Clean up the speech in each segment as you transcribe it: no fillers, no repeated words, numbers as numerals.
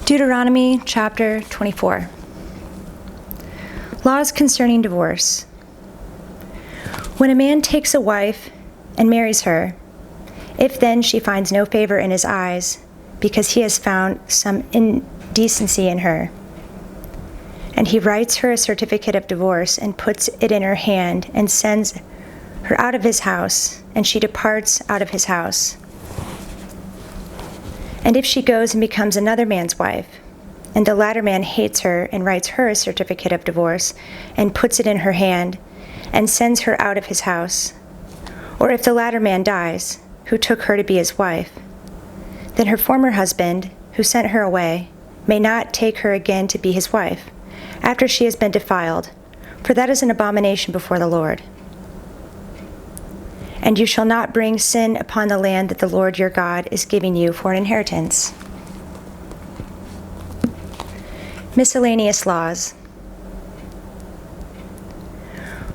Deuteronomy chapter 24. Laws concerning divorce. When a man takes a wife and marries her, if then she finds no favor in his eyes, because he has found some indecency in her, and he writes her a certificate of divorce and puts it in her hand and sends her out of his house, and she departs out of his house. And if she goes and becomes another man's wife, and the latter man hates her and writes her a certificate of divorce and puts it in her hand and sends her out of his house, or if the latter man dies, who took her to be his wife, then her former husband, who sent her away, may not take her again to be his wife, after she has been defiled, for that is an abomination before the Lord. And you shall not bring sin upon the land that the Lord your God is giving you for an inheritance. Miscellaneous Laws.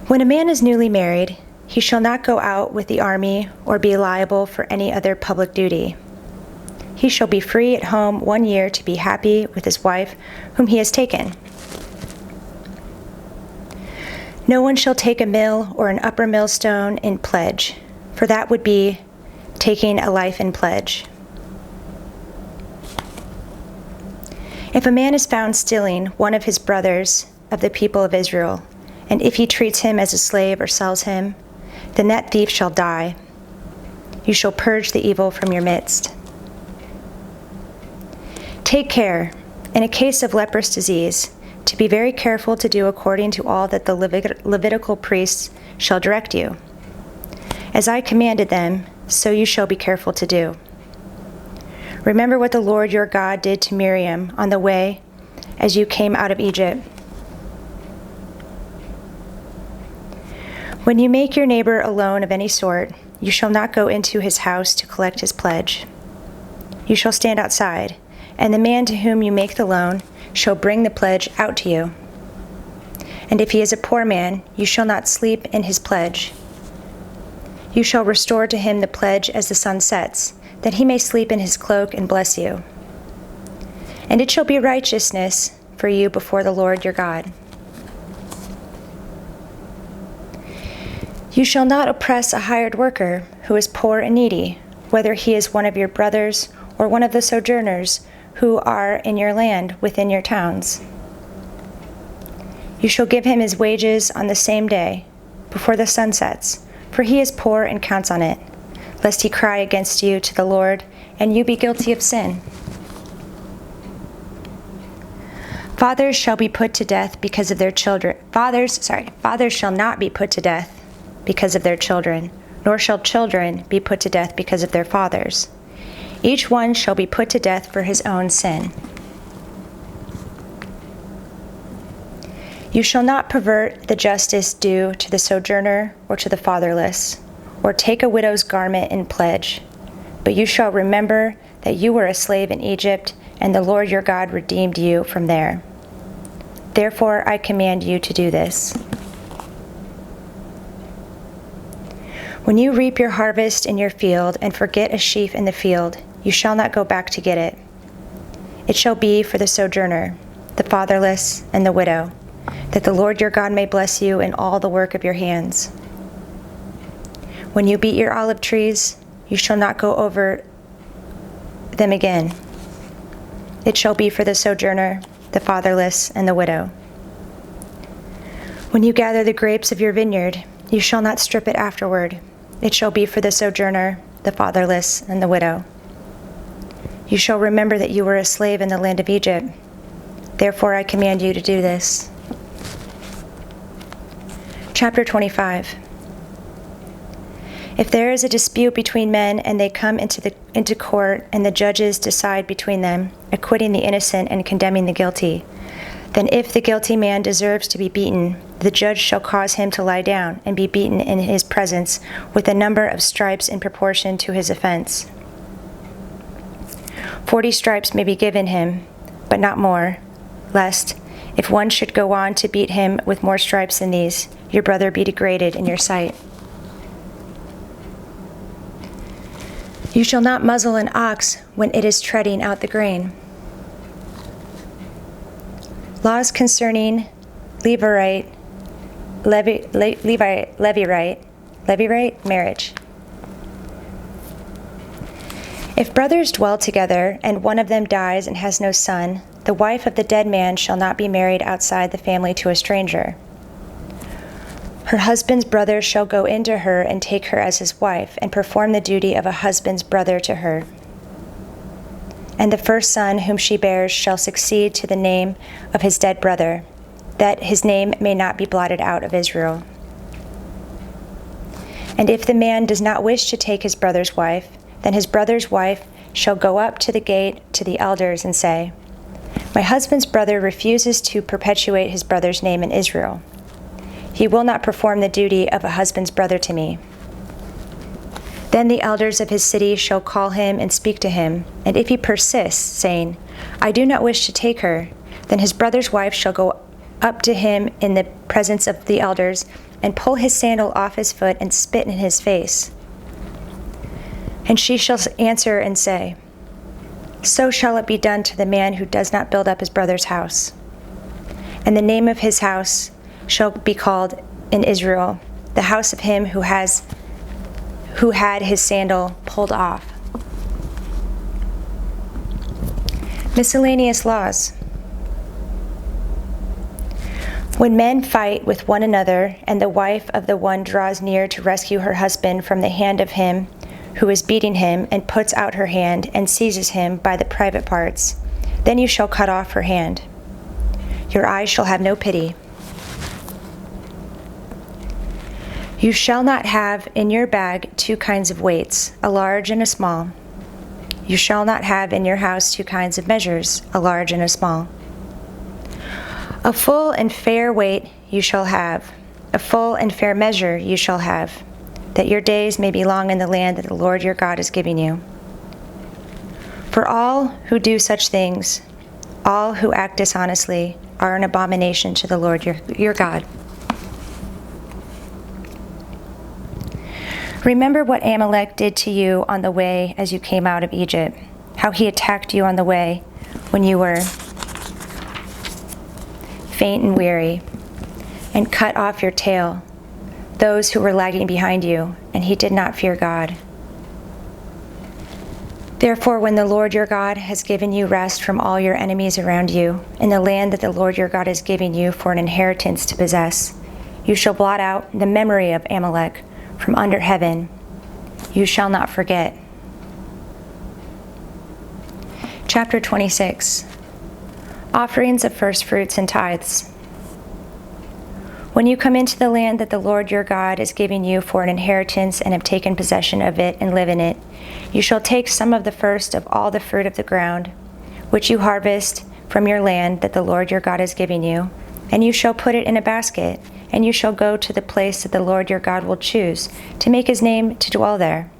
When a man is newly married, he shall not go out with the army or be liable for any other public duty. He shall be free at home 1 year to be happy with his wife whom he has taken. No one shall take a mill or an upper millstone in pledge, for that would be taking a life in pledge. If a man is found stealing one of his brothers of the people of Israel, and if he treats him as a slave or sells him, then that thief shall die. You shall purge the evil from your midst. Take care, in a case of leprous disease, to be very careful to do according to all that the Levitical priests shall direct you. As I commanded them, so you shall be careful to do. Remember what the Lord your God did to Miriam on the way as you came out of Egypt. When you make your neighbor a loan of any sort, you shall not go into his house to collect his pledge. You shall stand outside, and the man to whom you make the loan shall bring the pledge out to you. And if he is a poor man, you shall not sleep in his pledge. You shall restore to him the pledge as the sun sets, that he may sleep in his cloak and bless you. And it shall be righteousness for you before the Lord your God. You shall not oppress a hired worker who is poor and needy, whether he is one of your brothers or one of the sojourners who are in your land within your towns. You shall give him his wages on the same day, before the sun sets, for he is poor and counts on it, lest he cry against you to the Lord, and you be guilty of sin. Fathers shall be put to death because of their children. Fathers shall not be put to death because of their children, nor shall children be put to death because of their fathers. Each one shall be put to death for his own sin. You shall not pervert the justice due to the sojourner or to the fatherless, or take a widow's garment in pledge. But you shall remember that you were a slave in Egypt, and the Lord your God redeemed you from there. Therefore I command you to do this. When you reap your harvest in your field and forget a sheaf in the field, you shall not go back to get it. It shall be for the sojourner, the fatherless, and the widow, that the Lord your God may bless you in all the work of your hands. When you beat your olive trees, you shall not go over them again. It shall be for the sojourner, the fatherless, and the widow. When you gather the grapes of your vineyard, you shall not strip it afterward. It shall be for the sojourner, the fatherless, and the widow. You shall remember that you were a slave in the land of Egypt. Therefore I command you to do this. Chapter 25. If there is a dispute between men and they come into court and the judges decide between them, acquitting the innocent and condemning the guilty, then if the guilty man deserves to be beaten, the judge shall cause him to lie down and be beaten in his presence with a number of stripes in proportion to his offense. 40 stripes may be given him, but not more, lest, if one should go on to beat him with more stripes than these, your brother be degraded in your sight. You shall not muzzle an ox when it is treading out the grain. Laws concerning Levirate marriage. If brothers dwell together, and one of them dies and has no son, the wife of the dead man shall not be married outside the family to a stranger. Her husband's brother shall go into her and take her as his wife, and perform the duty of a husband's brother to her. And the first son whom she bears shall succeed to the name of his dead brother, that his name may not be blotted out of Israel. And if the man does not wish to take his brother's wife, then his brother's wife shall go up to the gate to the elders and say, My husband's brother refuses to perpetuate his brother's name in Israel. He will not perform the duty of a husband's brother to me. Then the elders of his city shall call him and speak to him, and if he persists, saying, I do not wish to take her, then his brother's wife shall go up to him in the presence of the elders, and pull his sandal off his foot and spit in his face. And she shall answer and say, So shall it be done to the man who does not build up his brother's house. And the name of his house shall be called in Israel, the house of him who had his sandal pulled off. Miscellaneous Laws. When men fight with one another, and the wife of the one draws near to rescue her husband from the hand of him who is beating him, and puts out her hand and seizes him by the private parts, then you shall cut off her hand. Your eye shall have no pity. You shall not have in your bag 2 kinds of weights, a large and a small. You shall not have in your house 2 kinds of measures, a large and a small. A full and fair weight you shall have, a full and fair measure you shall have, that your days may be long in the land that the Lord your God is giving you. For all who do such things, all who act dishonestly, are an abomination to the Lord your God. Remember what Amalek did to you on the way as you came out of Egypt, how he attacked you on the way when you were faint and weary, and cut off your tail, those who were lagging behind you, and he did not fear God. Therefore, when the Lord your God has given you rest from all your enemies around you, in the land that the Lord your God is giving you for an inheritance to possess, you shall blot out the memory of Amalek from under heaven. You shall not forget. Chapter 26. Offerings of firstfruits and tithes. When you come into the land that the Lord your God is giving you for an inheritance and have taken possession of it and live in it, you shall take some of the first of all the fruit of the ground, which you harvest from your land that the Lord your God is giving you, and you shall put it in a basket, and you shall go to the place that the Lord your God will choose to make his name to dwell there.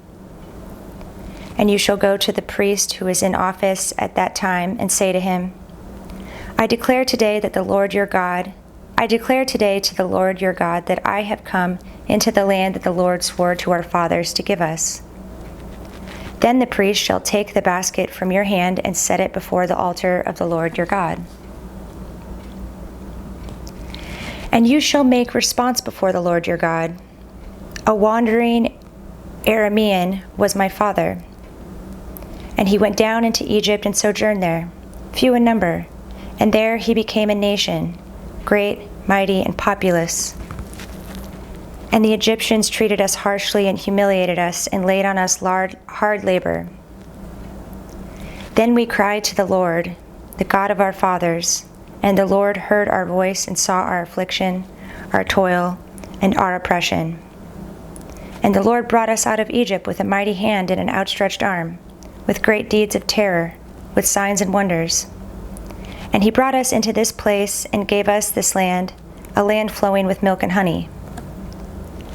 And you shall go to the priest who is in office at that time and say to him, I declare today to the Lord your God that I have come into the land that the Lord swore to our fathers to give us. Then the priest shall take the basket from your hand and set it before the altar of the Lord your God. And you shall make response before the Lord your God. A wandering Aramean was my father, and he went down into Egypt and sojourned there, few in number, and there he became a nation, great, mighty, and populous. And the Egyptians treated us harshly and humiliated us and laid on us hard labor. Then we cried to the Lord, the God of our fathers, and the Lord heard our voice and saw our affliction, our toil, and our oppression. And the Lord brought us out of Egypt with a mighty hand and an outstretched arm, with great deeds of terror, with signs and wonders. And he brought us into this place and gave us this land, a land flowing with milk and honey.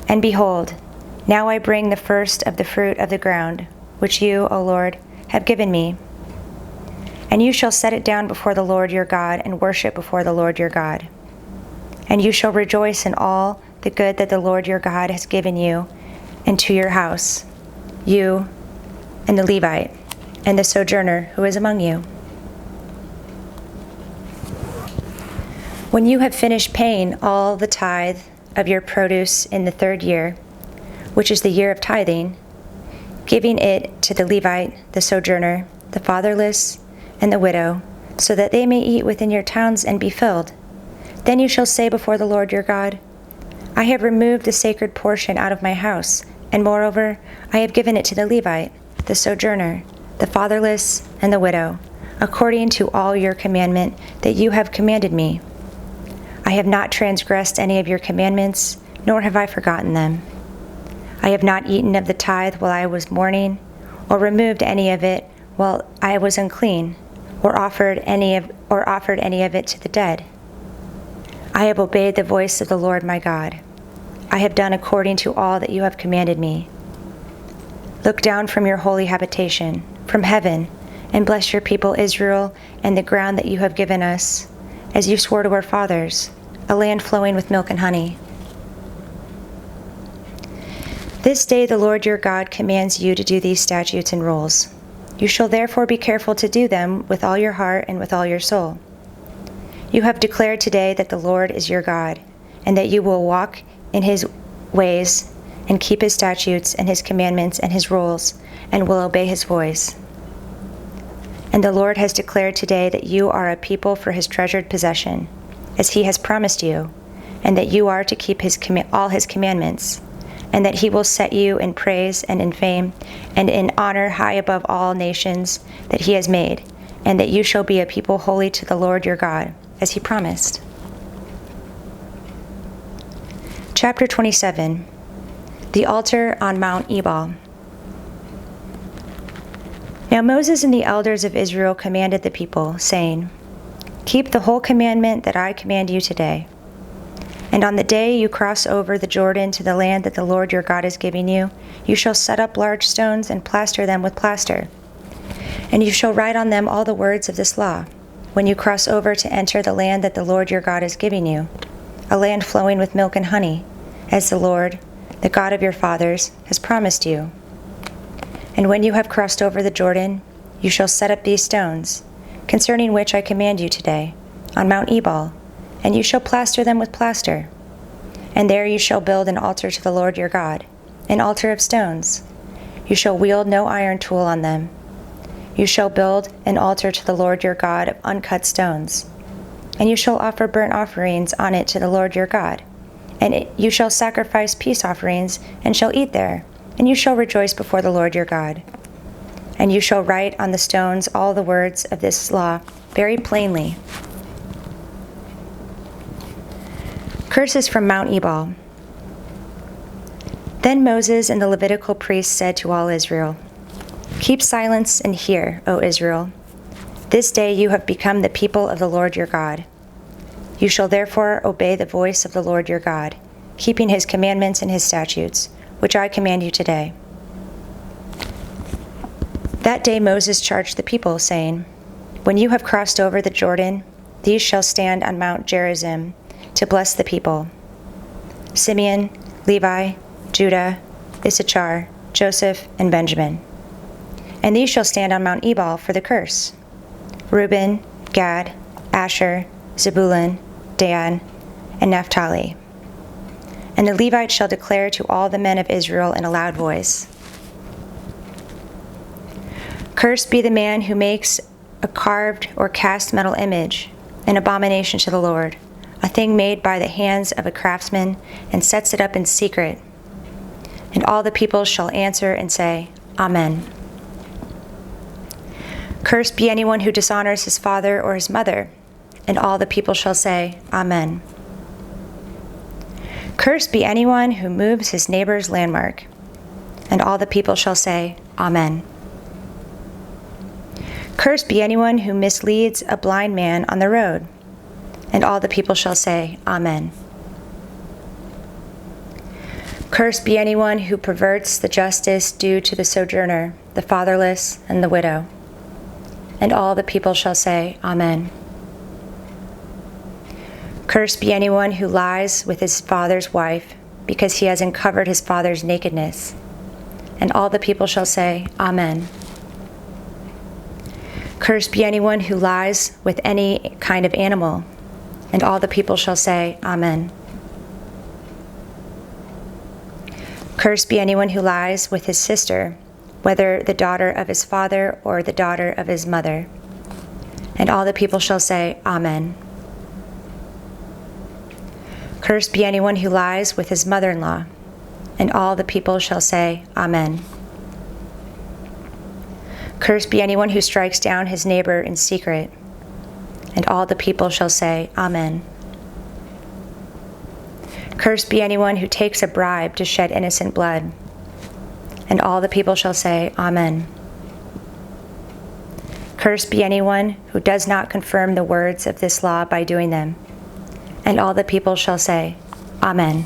And behold, now I bring the first of the fruit of the ground, which you, O Lord, have given me. And you shall set it down before the Lord your God and worship before the Lord your God. And you shall rejoice in all the good that the Lord your God has given you and to your house, you and the Levite and the sojourner who is among you. When you have finished paying all the tithe of your produce in the 3rd year, which is the year of tithing, giving it to the Levite, the sojourner, the fatherless, and the widow, so that they may eat within your towns and be filled, then you shall say before the Lord your God, I have removed the sacred portion out of my house, and moreover, I have given it to the Levite, the sojourner, the fatherless, and the widow, according to all your commandment that you have commanded me. I have not transgressed any of your commandments, nor have I forgotten them. I have not eaten of the tithe while I was mourning, or removed any of it while I was unclean, or offered any of it to the dead. I have obeyed the voice of the Lord my God. I have done according to all that you have commanded me. Look down from your holy habitation, from heaven, and bless your people Israel and the ground that you have given us, as you swore to our fathers, a land flowing with milk and honey. This day the Lord your God commands you to do these statutes and rules. You shall therefore be careful to do them with all your heart and with all your soul. You have declared today that the Lord is your God, and that you will walk in his ways and keep his statutes and his commandments and his rules, and will obey his voice. And the Lord has declared today that you are a people for his treasured possession, as he has promised you, and that you are to keep all his commandments, and that he will set you in praise and in fame and in honor high above all nations that he has made, and that you shall be a people holy to the Lord your God, as he promised. Chapter 27. The altar on Mount Ebal. Now Moses and the elders of Israel commanded the people, saying, Keep the whole commandment that I command you today. And on the day you cross over the Jordan to the land that the Lord your God is giving you, you shall set up large stones and plaster them with plaster. And you shall write on them all the words of this law, when you cross over to enter the land that the Lord your God is giving you, a land flowing with milk and honey, as the Lord, the God of your fathers, has promised you. And when you have crossed over the Jordan, you shall set up these stones, concerning which I command you today, on Mount Ebal, and you shall plaster them with plaster. And there you shall build an altar to the Lord your God, an altar of stones. You shall wield no iron tool on them. You shall build an altar to the Lord your God of uncut stones. And you shall offer burnt offerings on it to the Lord your God. And you shall sacrifice peace offerings, and shall eat there, and you shall rejoice before the Lord your God. And you shall write on the stones all the words of this law very plainly. Curses from Mount Ebal. Then Moses and the Levitical priests said to all Israel, Keep silence and hear, O Israel. This day you have become the people of the Lord your God. You shall therefore obey the voice of the Lord your God, keeping his commandments and his statutes, which I command you today. That day Moses charged the people, saying, When you have crossed over the Jordan, these shall stand on Mount Gerizim to bless the people: Simeon, Levi, Judah, Issachar, Joseph, and Benjamin. And these shall stand on Mount Ebal for the curse: Reuben, Gad, Asher, Zebulun, Dan, and Naphtali. And the Levites shall declare to all the men of Israel in a loud voice, Cursed be the man who makes a carved or cast metal image, an abomination to the Lord, a thing made by the hands of a craftsman, and sets it up in secret. And all the people shall answer and say, Amen. Cursed be anyone who dishonors his father or his mother. And all the people shall say, Amen. Cursed be anyone who moves his neighbor's landmark. And all the people shall say, Amen. Cursed be anyone who misleads a blind man on the road. And all the people shall say, Amen. Cursed be anyone who perverts the justice due to the sojourner, the fatherless, and the widow. And all the people shall say, Amen. Cursed be anyone who lies with his father's wife, because he has uncovered his father's nakedness. And all the people shall say, Amen. Cursed be anyone who lies with any kind of animal, And all the people shall say, Amen. Cursed be anyone who lies with his sister, whether the daughter of his father or the daughter of his mother. And all the people shall say, Amen. Cursed be anyone who lies with his mother-in-law. And all the people shall say, Amen. Cursed be anyone who strikes down his neighbor in secret. And all the people shall say, Amen. Cursed be anyone who takes a bribe to shed innocent blood. And all the people shall say, Amen. Cursed be anyone who does not confirm the words of this law by doing them. And all the people shall say, Amen.